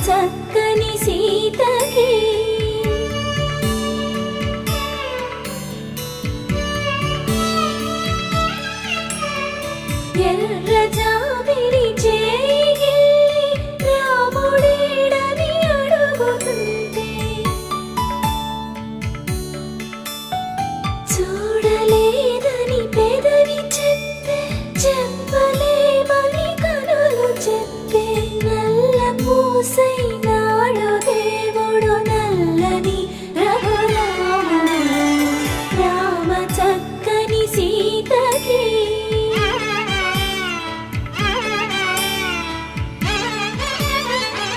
చక్కని సీతకి ఎర్ర జాబిలి చేయి రాముడేడని అడుగుతుంటే చూడలేదని పెదవి చెప్పే చెప్పలేమని కనులు చెప్పే నల్ల పూసైన